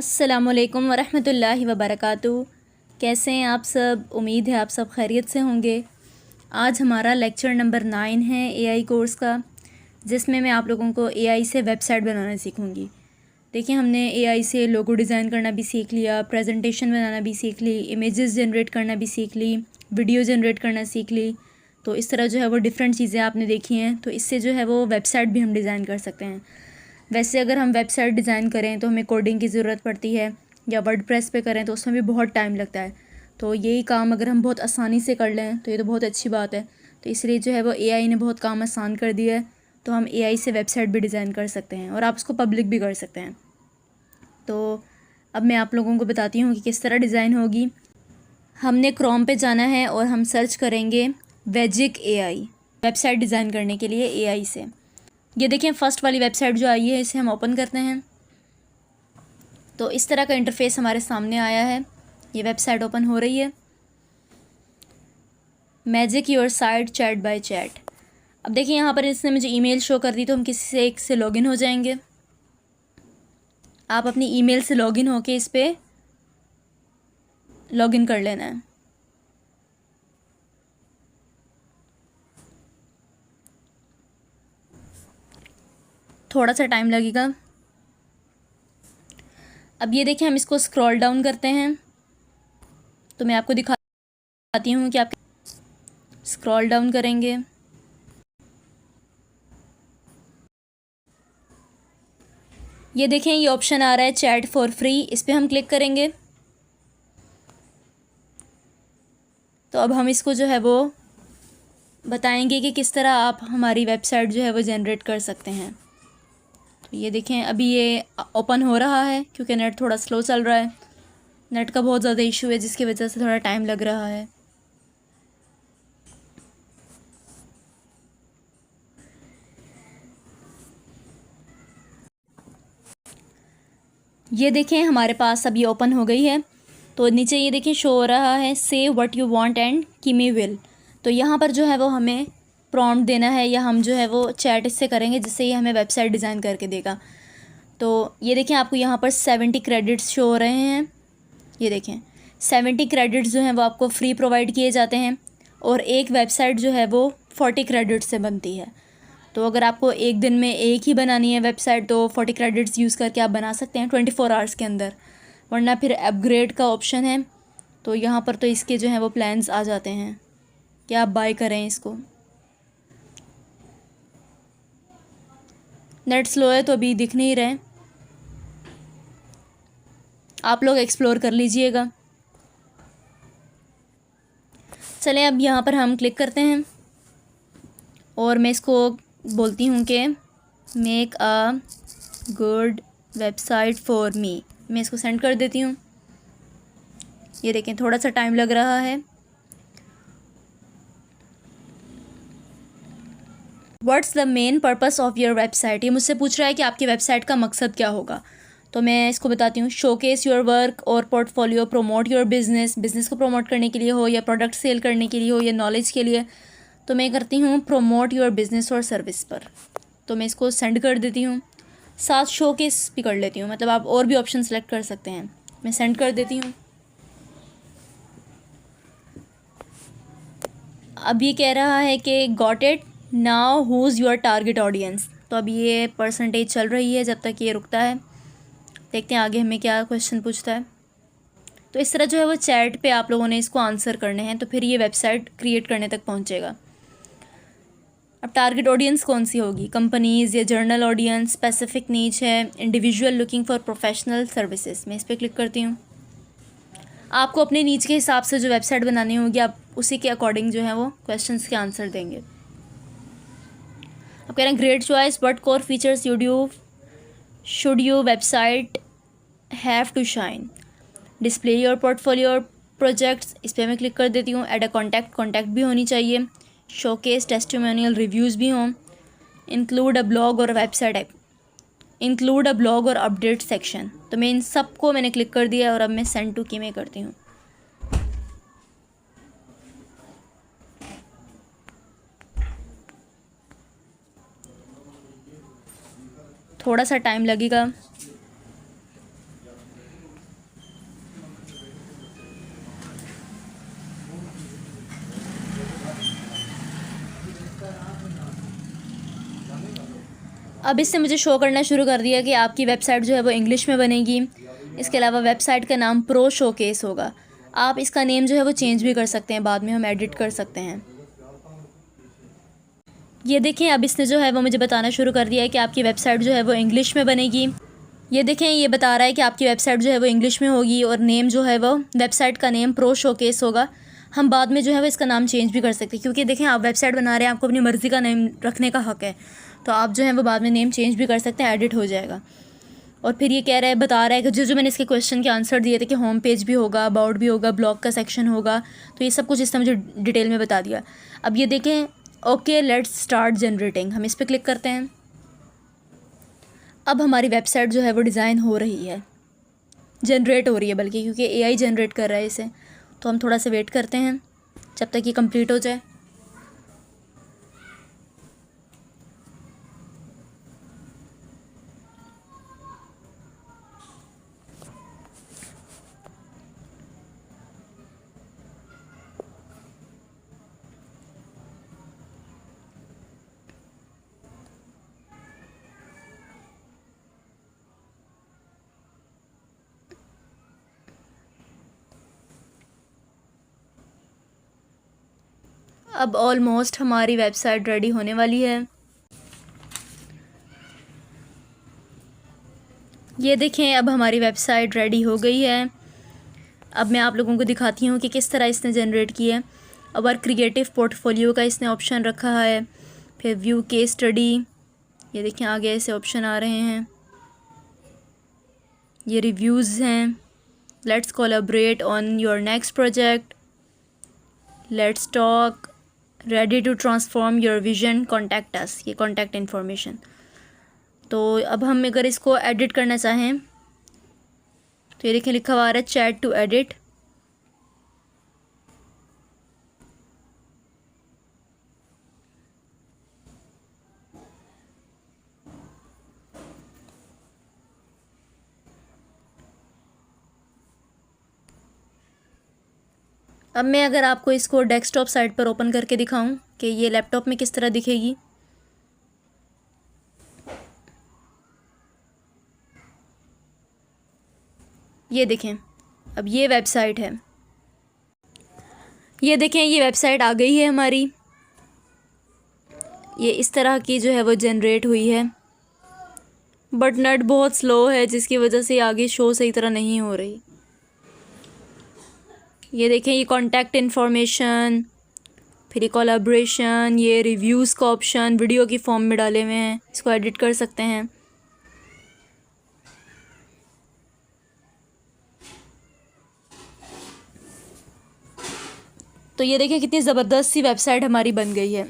अस्सलामुअलैकुम वरहमतुल्लाहि वबरकातुहू। कैसे हैं आप सब? उम्मीद है आप सब खैरियत से होंगे। आज हमारा लेक्चर नंबर 9 है एआई कोर्स का, जिसमें मैं आप लोगों को एआई से वेबसाइट बनाना सीखूंगी। देखिए, हमने एआई से लोगो डिज़ाइन करना भी सीख लिया, प्रेजेंटेशन बनाना भी सीख ली, इमेजेस जनरेट करना भी सीख ली, वीडियो जनरेट करना सीख ली। तो इस तरह जो है वो डिफरेंट चीज़ें आपने देखी हैं, तो इससे जो है वो वेबसाइट भी हम डिज़ाइन कर सकते हैं। वैसे अगर हम वेबसाइट डिज़ाइन करें तो हमें कोडिंग की ज़रूरत पड़ती है, या वर्डप्रेस पे करें तो उसमें भी बहुत टाइम लगता है। तो यही काम अगर हम बहुत आसानी से कर लें तो ये तो बहुत अच्छी बात है। तो इसलिए जो है वो एआई ने बहुत काम आसान कर दिया है। तो हम एआई से वेबसाइट भी डिज़ाइन कर सकते हैं और आप उसको पब्लिक भी कर सकते हैं। तो अब मैं आप लोगों को बताती हूँ कि किस तरह डिज़ाइन होगी। हमने क्रोम पे जाना है और हम सर्च करेंगे वेजिक एआई, वेबसाइट डिज़ाइन करने के लिए एआई से। ये देखिए, फ़र्स्ट वाली वेबसाइट जो आई है इसे हम ओपन करते हैं। तो इस तरह का इंटरफेस हमारे सामने आया है। ये वेबसाइट ओपन हो रही है। Magic your site chat by chat. अब देखिए, यहाँ पर इसने मुझे ईमेल शो कर दी, तो हम किसी से एक से लॉगिन हो जाएंगे। आप अपनी ईमेल से लॉगिन होके इस पर लॉगिन कर लेना है। थोड़ा सा टाइम लगेगा। अब ये देखिए, हम इसको स्क्रॉल डाउन करते हैं तो मैं आपको दिखाती हूँ कि आप स्क्रॉल डाउन करेंगे। ये देखें, ये ऑप्शन आ रहा है चैट फॉर फ्री, इस पर हम क्लिक करेंगे। तो अब हम इसको जो है वो बताएंगे कि किस तरह आप हमारी वेबसाइट जो है वो जनरेट कर सकते हैं। तो ये देखें, अभी ये ओपन हो रहा है क्योंकि नेट थोड़ा स्लो चल रहा है। नेट का बहुत ज़्यादा इशू है जिसकी वजह से थोड़ा टाइम लग रहा है। ये देखें, हमारे पास अब ये ओपन हो गई है। तो नीचे ये देखें शो हो रहा है save what you want and कीमी विल। तो यहाँ पर जो है वो हमें प्रॉम्प्ट देना है, या हम जो है वो चैट इससे करेंगे जिससे ये हमें वेबसाइट डिज़ाइन करके देगा। तो ये देखें, आपको यहाँ पर 70 क्रेडिट्स शो हो रहे हैं। ये देखें, 70 क्रेडिट्स जो हैं वो आपको फ्री प्रोवाइड किए जाते हैं, और एक वेबसाइट जो है वो 40 क्रेडिट से बनती है। तो अगर आपको एक दिन में एक ही बनानी है वेबसाइट तो 40 क्रेडिट्स यूज़ करके आप बना सकते हैं 24 आवर्स के अंदर। वरना फिर अपग्रेड का ऑप्शन है, तो यहाँ पर तो इसके जो हैं वो प्लान्स आ जाते हैं कि आप बाय करें इसको। नेट स्लो है तो अभी दिख नहीं रहे, आप लोग एक्सप्लोर कर लीजिएगा। चलें, अब यहाँ पर हम क्लिक करते हैं और मैं इसको बोलती हूँ कि make a good website for me. मैं इसको सेंड कर देती हूँ। ये देखें, थोड़ा सा टाइम लग रहा है। What's the main purpose of your website. ये मुझसे पूछ रहा है कि आपकी वेबसाइट का मकसद क्या होगा। तो मैं इसको बताती हूँ, शोकेस योर वर्क और portfolio, promote your business, business को प्रमोट करने के लिए हो, या प्रोडक्ट सेल करने के लिए हो, या नॉलेज के लिए। तो मैं करती हूँ प्रमोट योर बिजनेस और सर्विस पर। तो मैं इसको सेंड कर देती हूँ। साथ शोकेस भी कर लेती हूँ, मतलब आप और भी ऑप्शन सेलेक्ट कर सकते हैं। मैं सेंड कर देती हूँ। अब ये कह रहा है कि got it now, who's your target audience. तो अब ये परसेंटेज चल रही है जब तक ये रुकता है। देखते हैं आगे हमें क्या क्वेश्चन पूछता है। तो इस तरह जो है वो चैट पे आप लोगों ने इसको आंसर करने हैं, तो फिर ये वेबसाइट क्रिएट करने तक पहुंचेगा। अब टारगेट ऑडियंस कौन सी होगी? कंपनीज़ या जर्नल ऑडियंस, स्पेसिफिक नीच है, individual looking for professional services. मैं इस पर क्लिक करती हूँ। आपको अपने नीच के हिसाब से जो वेबसाइट बनानी होगी, आप उसी के अकॉर्डिंग जो है वो क्वेश्चंस के आंसर देंगे। अब कह रहे हैं great choice, what core features should you website have to shine, display your portfolio projects. इस पर मैं क्लिक कर देती हूँ। एड अ कॉन्टैक्ट भी होनी चाहिए, शोकेस टेस्टिमोनियल रिव्यूज़ भी हों, इंक्लूड अ ब्लॉग और वेबसाइट इंक्लूड अ ब्लॉग और अपडेट सेक्शन। तो मैं इन सब को मैंने क्लिक कर दिया और अब मैं सेंड टू की में करती हूँ। थोड़ा सा टाइम लगेगा। अब इसने मुझे शो करना शुरू कर दिया कि आपकी वेबसाइट जो है वो इंग्लिश में बनेगी। इसके अलावा वेबसाइट का नाम प्रो शोकेस होगा। आप इसका नेम जो है वो चेंज भी कर सकते हैं, बाद में हम एडिट कर सकते हैं। ये देखें, अब इसने जो है वो मुझे बताना शुरू कर दिया है कि आपकी वेबसाइट जो है वो इंग्लिश में बनेगी। ये देखें, ये बता रहा है कि आपकी वेबसाइट जो है वो इंग्लिश में होगी और नेम जो है वो वेबसाइट का नेम प्रो शोकेस होगा। हम बाद में जो है वो इसका नाम चेंज भी कर सकते हैं, क्योंकि देखें आप वेबसाइट बना रहे हैं, आपको अपनी मर्ज़ी का नेम रखने का हक़ है। तो आप जो है वो बाद में नेम चेंज भी कर सकते हैं, एडिट हो जाएगा। और फिर ये कह रहा है, बता रहा है कि जो मैंने इसके क्वेश्चन के आंसर दिए थे कि होम पेज भी होगा, अबाउट भी होगा, ब्लॉग का सेक्शन होगा, तो ये सब कुछ इसने मुझे डिटेल में बता दिया। अब ये देखें, ओके लेट्स स्टार्ट जनरेटिंग, हम इस पर क्लिक करते हैं। अब हमारी वेबसाइट जो है वो डिज़ाइन हो रही है, जनरेट हो रही है बल्कि, क्योंकि एआई जनरेट कर रहा है इसे। तो हम थोड़ा सा वेट करते हैं जब तक ये कंप्लीट हो जाए। अब ऑलमोस्ट हमारी वेबसाइट रेडी होने वाली है। ये देखें, अब हमारी वेबसाइट रेडी हो गई है। अब मैं आप लोगों को दिखाती हूँ कि किस तरह इसने जनरेट की है। अब और क्रिएटिव पोर्टफोलियो का इसने ऑप्शन रखा है, फिर व्यू केस स्टडी, ये देखें आगे ऐसे ऑप्शन आ रहे हैं। ये रिव्यूज़ हैं, let's collaborate on your next project, let's talk, ready to transform your vision, contact us, ये कॉन्टैक्ट इन्फॉर्मेशन। तो अब हम अगर इसको एडिट करना चाहें तो ये देखें लिखा हुआ आ रहा है चैट टू एडिट। अब मैं अगर आपको इसको डेस्कटॉप साइट पर ओपन करके दिखाऊं कि ये लैपटॉप में किस तरह दिखेगी। ये देखें, अब ये वेबसाइट है। ये देखें, ये वेबसाइट आ गई है हमारी। ये इस तरह की जो है वो जनरेट हुई है, बट नेट बहुत स्लो है जिसकी वजह से आगे शो सही तरह नहीं हो रही। ये देखें, ये कॉन्टैक्ट इन्फॉर्मेशन, फिर ये कोलैबोरेशन, ये रिव्यूज़ का ऑप्शन वीडियो की फॉर्म में डाले हुए हैं, इसको एडिट कर सकते हैं। तो ये देखें कितनी ज़बरदस्त सी वेबसाइट हमारी बन गई है।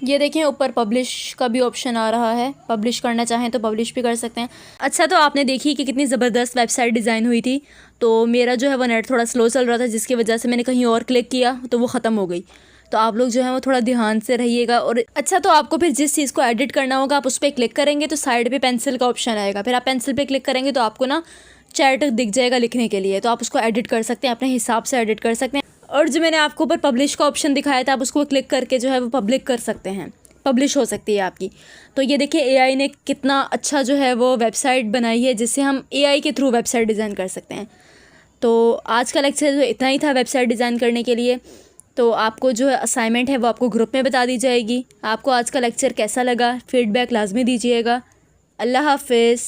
ये देखें ऊपर पब्लिश का भी ऑप्शन आ रहा है, पब्लिश करना चाहें तो पब्लिश भी कर सकते हैं। अच्छा, तो आपने देखी कि कितनी ज़बरदस्त वेबसाइट डिज़ाइन हुई थी। तो मेरा जो है वो नेट थोड़ा स्लो चल रहा था, जिसकी वजह से मैंने कहीं और क्लिक किया तो वो ख़त्म हो गई। तो आप लोग जो है वो थोड़ा ध्यान से रहिएगा। और अच्छा, तो आपको फिर जिस चीज़ को एडिट करना होगा आप उस पर क्लिक करेंगे तो साइड पर पेंसिल का ऑप्शन आएगा, फिर आप पेंसिल पर क्लिक करेंगे तो आपको ना चैट दिख जाएगा लिखने के लिए, तो आप उसको एडिट कर सकते हैं, अपने हिसाब से एडिट कर सकते हैं। और जो मैंने आपको ऊपर पब्लिश का ऑप्शन दिखाया था, आप उसको क्लिक करके जो है वो पब्लिक कर सकते हैं, पब्लिश हो सकती है आपकी। तो ये देखिए एआई ने कितना अच्छा जो है वो वेबसाइट बनाई है, जिससे हम एआई के थ्रू वेबसाइट डिज़ाइन कर सकते हैं। तो आज का लेक्चर जो इतना ही था वेबसाइट डिज़ाइन करने के लिए। तो आपको जो असाइनमेंट है वो आपको ग्रुप में बता दी जाएगी। आपको आज का लेक्चर कैसा लगा, फीडबैक लाजमी दीजिएगा। अल्लाह हाफ़िज़।